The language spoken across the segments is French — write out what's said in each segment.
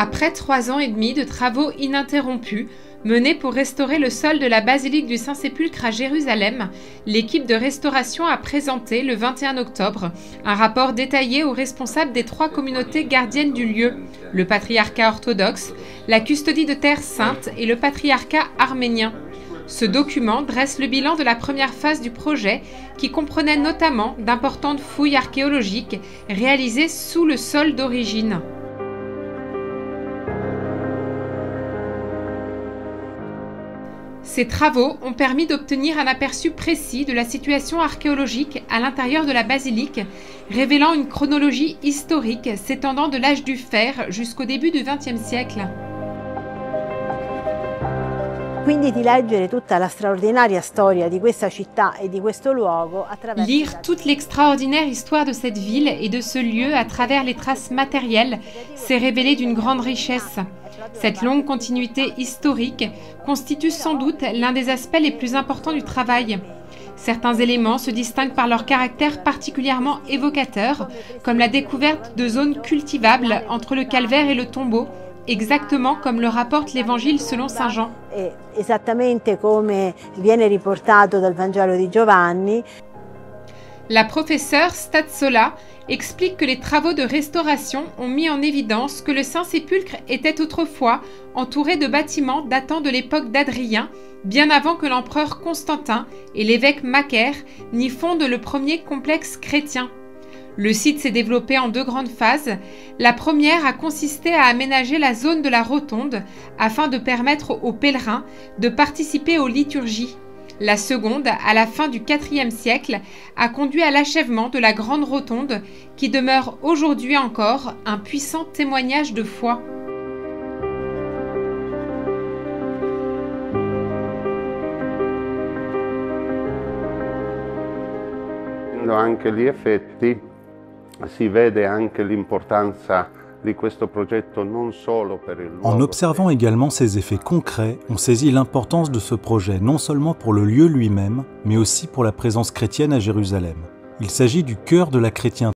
Après 3 ans et demi de travaux ininterrompus, menés pour restaurer le sol de la basilique du Saint-Sépulcre à Jérusalem, l'équipe de restauration a présenté le 21 octobre un rapport détaillé aux responsables des 3 communautés gardiennes du lieu, le patriarcat orthodoxe, la custodie de Terre Sainte et le patriarcat arménien. Ce document dresse le bilan de la première phase du projet qui comprenait notamment d'importantes fouilles archéologiques réalisées sous le sol d'origine. Ces travaux ont permis d'obtenir un aperçu précis de la situation archéologique à l'intérieur de la basilique, révélant une chronologie historique s'étendant de l'âge du fer jusqu'au début du XXe siècle. Lire toute l'extraordinaire histoire de cette ville et de ce lieu à travers les traces matérielles s'est révélé d'une grande richesse. Cette longue continuité historique constitue sans doute l'un des aspects les plus importants du travail. Certains éléments se distinguent par leur caractère particulièrement évocateur, comme la découverte de zones cultivables entre le calvaire et le tombeau, exactement comme le rapporte l'Évangile selon saint Jean. Esattamente come viene riportato dal Vangelo di Giovanni. La professeure Stazzola explique que les travaux de restauration ont mis en évidence que le Saint-Sépulcre était autrefois entouré de bâtiments datant de l'époque d'Adrien, bien avant que l'empereur Constantin et l'évêque Macaire n'y fondent le premier complexe chrétien. Le site s'est développé en 2 grandes phases. La première a consisté à aménager la zone de la rotonde afin de permettre aux pèlerins de participer aux liturgies. La seconde, à la fin du IVe siècle, a conduit à l'achèvement de la grande rotonde qui demeure aujourd'hui encore un puissant témoignage de foi. Anche gli effetti, si vede anche l'importanza di questo progetto non solo per il luogo. En observant également ces effets concrets, on saisit l'importance de ce projet non seulement pour le lieu lui-même, mais aussi pour la présence chrétienne à Jérusalem. Il s'agit du cœur de la chrétienté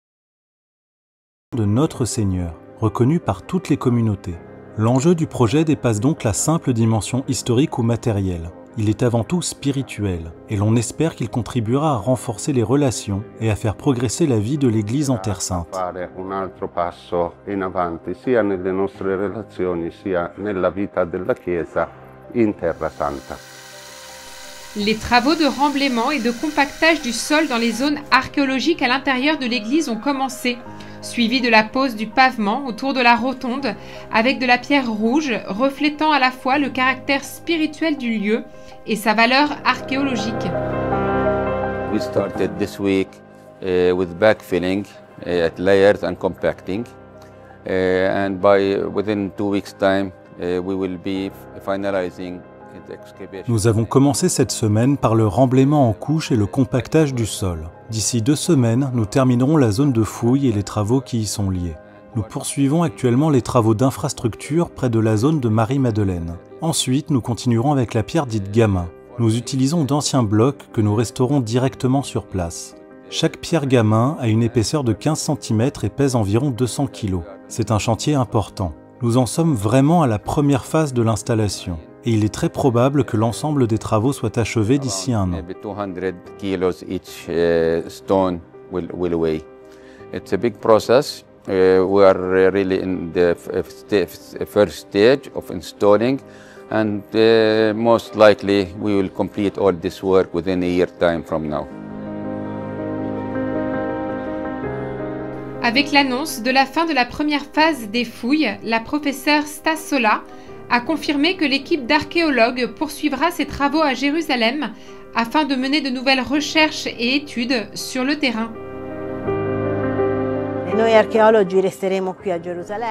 de notre Seigneur, reconnu par toutes les communautés. L'enjeu du projet dépasse donc la simple dimension historique ou matérielle. Il est avant tout spirituel, et l'on espère qu'il contribuera à renforcer les relations et à faire progresser la vie de l'Église en Terre Sainte. Fare un altro passo in avanti sia nelle nostre relazioni sia nella vita della Chiesa in Terra Santa. Les travaux de remblaiement et de compactage du sol dans les zones archéologiques à l'intérieur de l'église ont commencé, suivi de la pose du pavement autour de la rotonde avec de la pierre rouge reflétant à la fois le caractère spirituel du lieu et sa valeur archéologique. We started this week with backfilling at layers and compacting, and within 2 weeks' time we will be finalizing. Nous avons commencé cette semaine par le remblaiement en couches et le compactage du sol. D'ici 2 semaines, nous terminerons la zone de fouilles et les travaux qui y sont liés. Nous poursuivons actuellement les travaux d'infrastructure près de la zone de Marie-Madeleine. Ensuite, nous continuerons avec la pierre dite gamin. Nous utilisons d'anciens blocs que nous restaurons directement sur place. Chaque pierre gamin a une épaisseur de 15 cm et pèse environ 200 kg. C'est un chantier important. Nous en sommes vraiment à la première phase de l'installation. Et il est très probable que l'ensemble des travaux soient achevés d'ici 1 an. 200 kilos each stone will weigh. It's a big process. We are really in the first stage of installing, and most likely we will complete all this work within a year time from now. Avec l'annonce de la fin de la première phase des fouilles, la professeure Stazzola a confirmé que l'équipe d'archéologues poursuivra ses travaux à Jérusalem afin de mener de nouvelles recherches et études sur le terrain.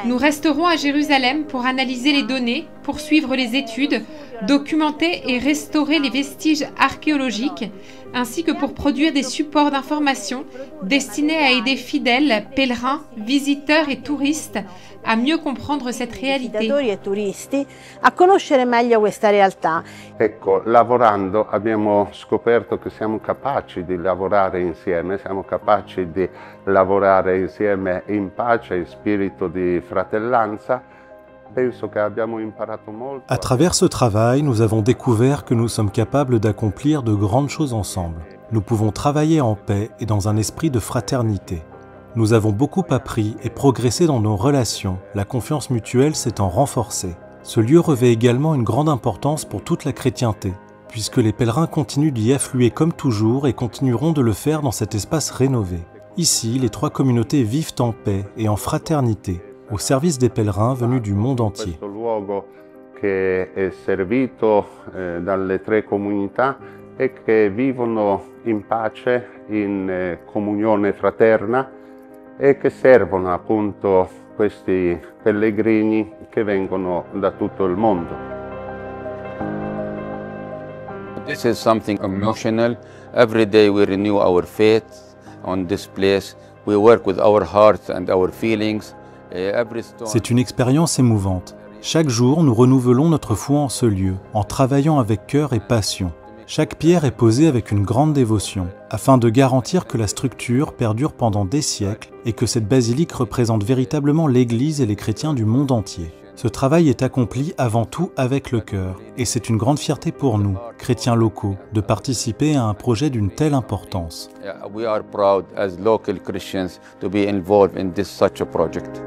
Nous resterons à Jérusalem pour analyser les données, poursuivre les études, documenter et restaurer les vestiges archéologiques, ainsi que pour produire des supports d'information destinés à aider fidèles, pèlerins, visiteurs et touristes à mieux comprendre cette réalité. Ecco, lavorando abbiamo scoperto che siamo capaci di lavorare insieme, siamo capaci di lavorare insieme in pace, in spirito di fratellanza, À travers ce travail, nous avons découvert que nous sommes capables d'accomplir de grandes choses ensemble. Nous pouvons travailler en paix et dans un esprit de fraternité. Nous avons beaucoup appris et progressé dans nos relations, la confiance mutuelle s'étant renforcée. Ce lieu revêt également une grande importance pour toute la chrétienté, puisque les pèlerins continuent d'y affluer comme toujours et continueront de le faire dans cet espace rénové. Ici, les trois communautés vivent en paix et en fraternité, au service des pèlerins venus du monde entier. Che è servito dalle tre comunità e che vivono in pace, in comunione fraterna e che servono appunto questi pellegrini che vengono da tutto il mondo. This is something emotional. Every day we renew our faith on this place. We work with our hearts and our feelings. C'est une expérience émouvante. Chaque jour, nous renouvelons notre foi en ce lieu, en travaillant avec cœur et passion. Chaque pierre est posée avec une grande dévotion, afin de garantir que la structure perdure pendant des siècles et que cette basilique représente véritablement l'Église et les chrétiens du monde entier. Ce travail est accompli avant tout avec le cœur, et c'est une grande fierté pour nous, chrétiens locaux, de participer à un projet d'une telle importance. We are proud as local Christians to be involved in such a project.